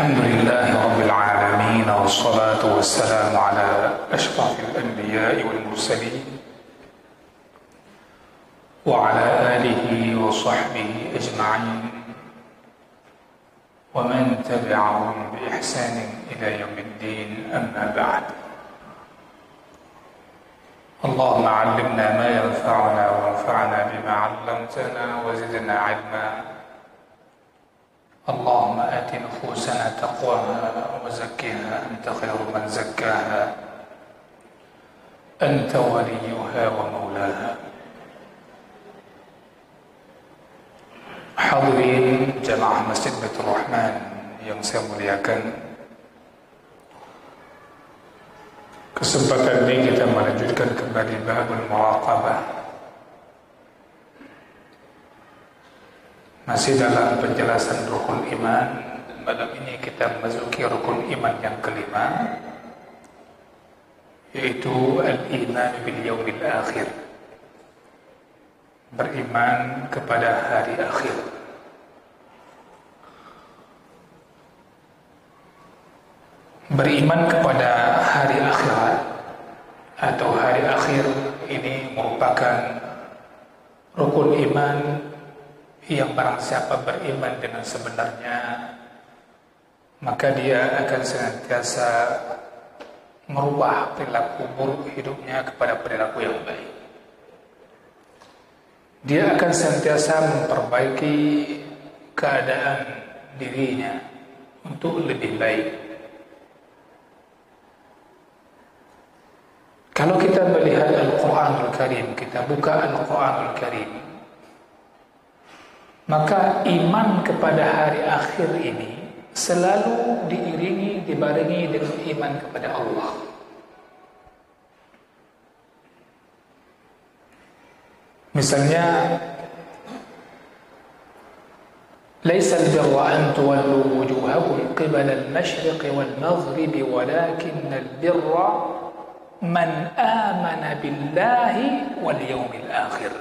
الحمد لله رب العالمين والصلاة والسلام على أشرف الأنبياء والمرسلين وعلى آله وصحبه أجمعين ومن تبعهم بإحسان إلى يوم الدين أما بعد اللهم علمنا ما ينفعنا وانفعنا بما علمتنا وزدنا علما اللهم آت نفوسنا تقواها وزكها أنت خير من زكاها أنت وليها ومولاها. Hadirin jamaah Masjid Baitur Rahman yang saya muliakan, kesempatan ini kita melanjutkan kembali babul muraqabah. Masih dalam penjelasan rukun iman, dan malam ini kita memasuki rukun iman yang kelima, yaitu al-iman bil yaumil akhir, beriman kepada hari akhir. Beriman kepada hari akhirat atau hari akhir ini merupakan rukun iman yang barang siapa beriman dengan sebenarnya, maka dia akan senantiasa merubah perilaku buruk hidupnya kepada perilaku yang baik. Dia akan senantiasa memperbaiki keadaan dirinya untuk lebih baik. Kalau kita melihat Al-Quranul Karim, kita buka Al-Quranul Karim, maka iman kepada hari akhir ini selalu diiringi, dibarengi dengan iman kepada Allah. Misalnya, "Laisa al-birra an tuwallu wujuhakum qibala al-mashriqi wal-maghribi walakinna al-birra man amana billahi wal yawmil akhir."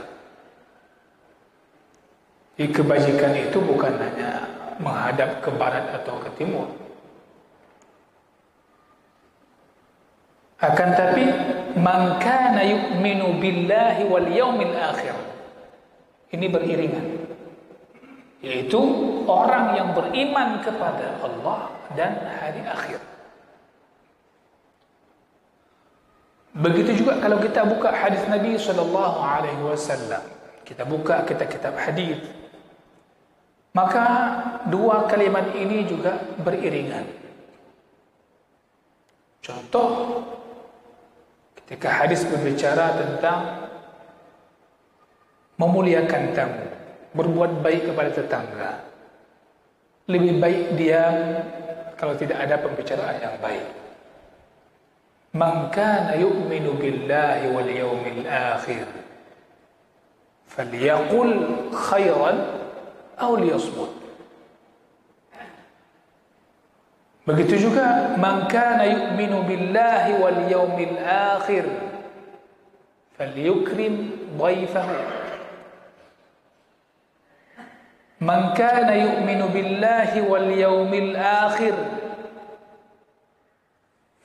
Kebajikan itu bukan hanya menghadap ke barat atau ke timur, akan tapi man kana yu'minu billahi wal yawmil akhir. Ini beriringan, yaitu orang yang beriman kepada Allah dan hari akhir. Begitu juga kalau kita buka hadis Nabi sallallahu alaihi wasallam, kita buka kitab hadis, maka dua kalimat ini juga beriringan. Contoh, ketika hadis berbicara tentang memuliakan tamu, berbuat baik kepada tetangga, lebih baik diam kalau tidak ada pembicaraan yang baik. Man kana yu'minu billahi wal yawmil akhir falyaqul khairan aw liyasmut. Begitu juga man kana yu'minu billahi wal yawmil akhir falyukrim dhayfahu. Man kana yu'minu billahi wal yawmil akhir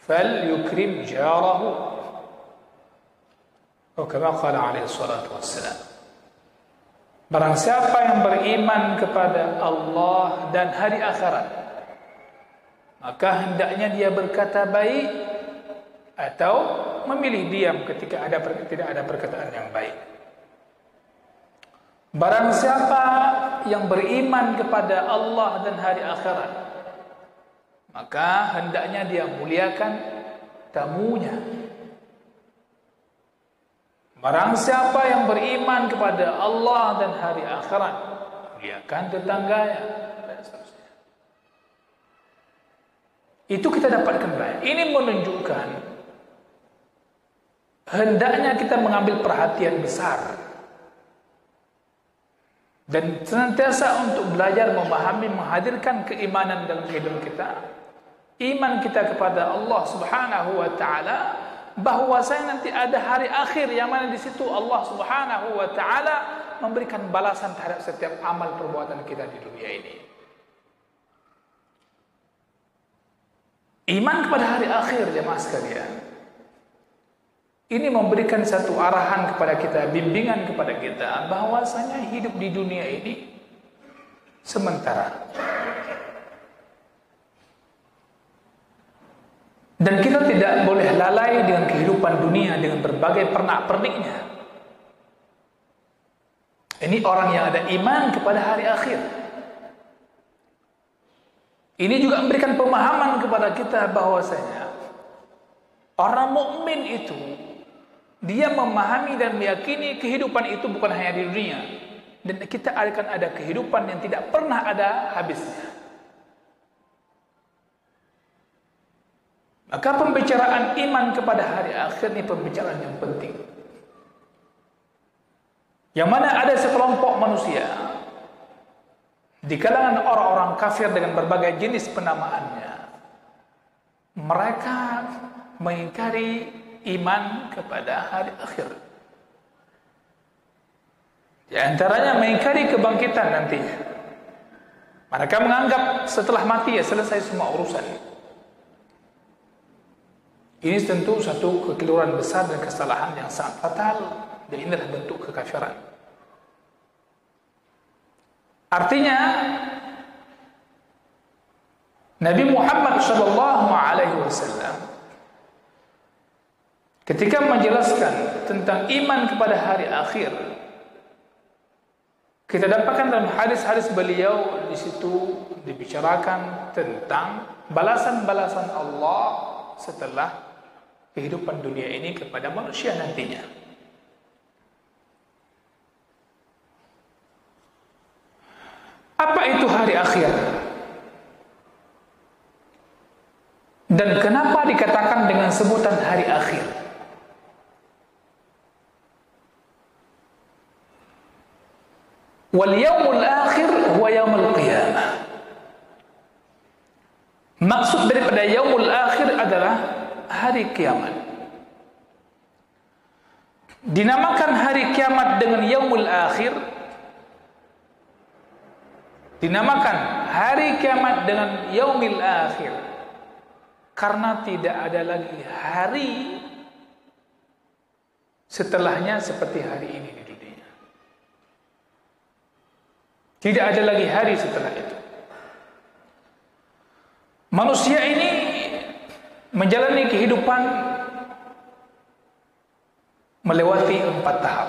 falyukrim jarahu. Atau kama qala alaihi salatu wassalam, barang siapa yang beriman kepada Allah dan hari akhirat, maka hendaknya dia berkata baik atau memilih diam ketika tidak ada perkataan yang baik. Barang siapa yang beriman kepada Allah dan hari akhirat, maka hendaknya dia muliakan tamunya. Barang siapa yang beriman kepada Allah dan hari akhirat, muliakan tetangganya, dan seterusnya. Itu kita dapatkan baik. Ini menunjukkan hendaknya kita mengambil perhatian besar dan senantiasa untuk belajar memahami, menghadirkan keimanan dalam kehidupan kita. Iman kita kepada Allah Subhanahu wa taala, bahwasanya nanti ada hari akhir yang mana di situ Allah Subhanahu wa taala memberikan balasan terhadap setiap amal perbuatan kita di dunia ini. Iman kepada hari akhir, jemaah sekalian, ini memberikan satu arahan kepada kita, bimbingan kepada kita, bahwasanya hidup di dunia ini sementara. Dan kita tidak boleh lalai dengan kehidupan dunia, dengan berbagai pernak-perniknya. Ini orang yang ada iman kepada hari akhir. Ini juga memberikan pemahaman kepada kita bahwasanya orang mukmin itu, dia memahami dan meyakini kehidupan itu bukan hanya di dunia, dan kita akan ada kehidupan yang tidak pernah ada habisnya. Maka pembicaraan iman kepada hari akhir ini pembicaraan yang penting, yang mana ada sekelompok manusia di kalangan orang-orang kafir dengan berbagai jenis penamaannya, mereka mengingkari iman kepada hari akhir. Di antaranya mengingkari kebangkitan nantinya. Mereka menganggap setelah mati ya selesai semua urusan. Ini tentu satu kekeliruan besar dan kesalahan yang sangat fatal, dan ini adalah bentuk kekafiran. Artinya Nabi Muhammad SAW ketika menjelaskan tentang iman kepada hari akhir, kita dapatkan dalam hadis-hadis beliau, di situ dibicarakan tentang balasan-balasan Allah setelah kehidupan dunia ini kepada manusia nantinya. Apa itu hari akhir? Dan kenapa dikatakan dengan sebutan hari akhir? Wal yaumul akhir huwa yaumul qiyamah. Maksud daripada yaumul akhir adalah hari kiamat. Dinamakan hari kiamat dengan yaumul akhir, dinamakan hari kiamat dengan yaumil akhir karena tidak ada lagi hari setelahnya seperti hari ini di dunia. Tidak ada lagi hari setelah itu. Manusia ini menjalani kehidupan melewati 4 tahap.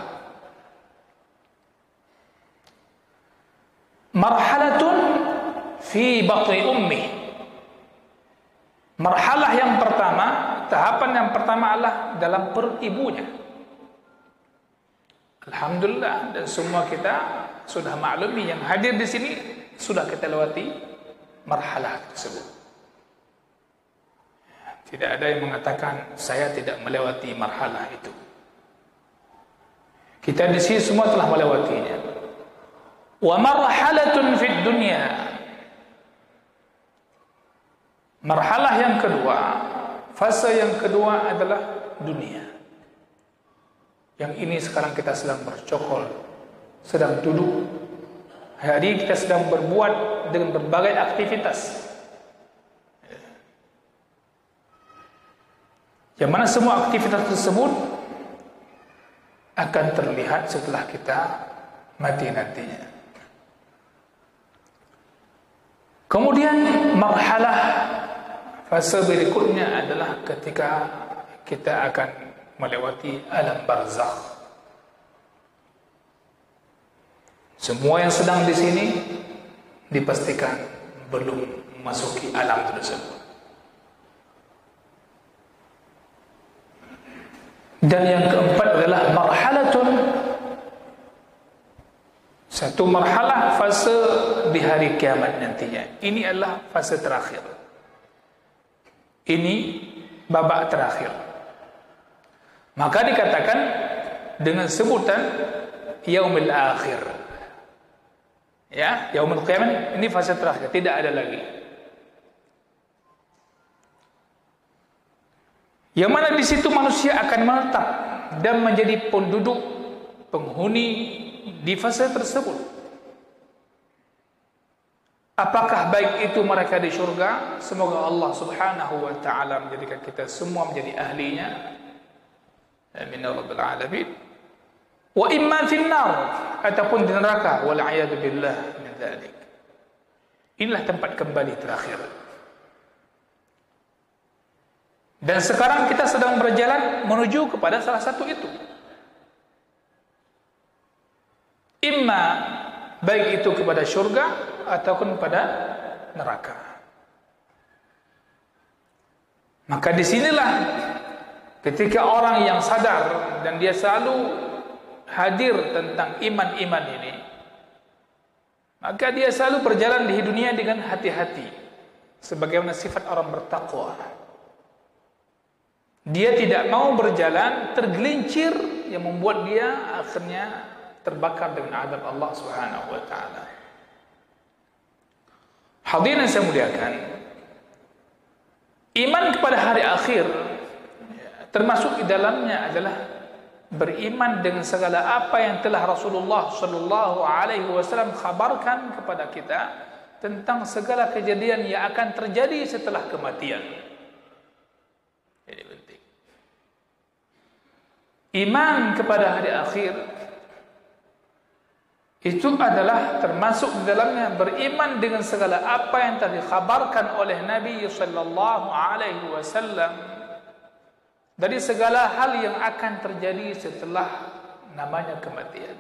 Marhalatun fi batni ummi. Marhalah yang pertama, tahapan yang pertama adalah dalam perut ibunya. Alhamdulillah, dan semua kita sudah maklumi, yang hadir di sini sudah kita lewati marhalah tersebut. Tidak ada yang mengatakan saya tidak melewati marhalah itu. Kita di sini semua telah melewatinya. Wa marhalatun fid dunya. Marhalah yang kedua, fase yang kedua adalah dunia. Yang ini sekarang kita sedang bercokol, sedang duduk. Hari kita sedang berbuat dengan berbagai aktivitas. Yang mana semua aktivitas tersebut akan terlihat setelah kita mati nantinya. Kemudian marhalah fase berikutnya adalah ketika kita akan melewati alam barzakh. Semua yang sedang di sini dipastikan belum memasuki alam tersebut. Dan yang keempat adalah marhalatun, satu marhalah fase di hari kiamat nantinya. Ini adalah fase terakhir. Ini babak terakhir. Maka dikatakan dengan sebutan yaumil akhir. Ya, yaumul qiyamah ini fase terakhir, tidak ada lagi. Yang mana di situ manusia akan menetap dan menjadi penduduk, penghuni di fase tersebut. Apakah baik itu mereka di syurga? Semoga Allah Subhanahu wa taala menjadikan kita semua menjadi ahlinya. Amin ya rabbal alamin. Wa imma fin nar, ataupun di neraka, wal a'yadu billah min dzalik. Inilah tempat kembali terakhir. Dan sekarang kita sedang berjalan menuju kepada salah satu itu. Imma baik itu kepada syurga ataupun pada neraka. Maka disinilah ketika orang yang sadar dan dia selalu hadir tentang iman-iman ini, maka dia selalu berjalan di dunia dengan hati-hati, sebagaimana sifat orang bertakwa. Dia tidak mau berjalan tergelincir yang membuat dia akhirnya terbakar dengan azab Allah Subhanahu wa taala. Hadirin yang saya muliakan, iman kepada hari akhir termasuk di dalamnya adalah beriman dengan segala apa yang telah Rasulullah sallallahu alaihi wasallam khabarkan kepada kita tentang segala kejadian yang akan terjadi setelah kematian. Ini penting. Iman kepada hari akhir itu adalah termasuk di dalamnya beriman dengan segala apa yang telah dikhabarkan oleh Nabi sallallahu alaihi wasallam dari segala hal yang akan terjadi setelah namanya kematian.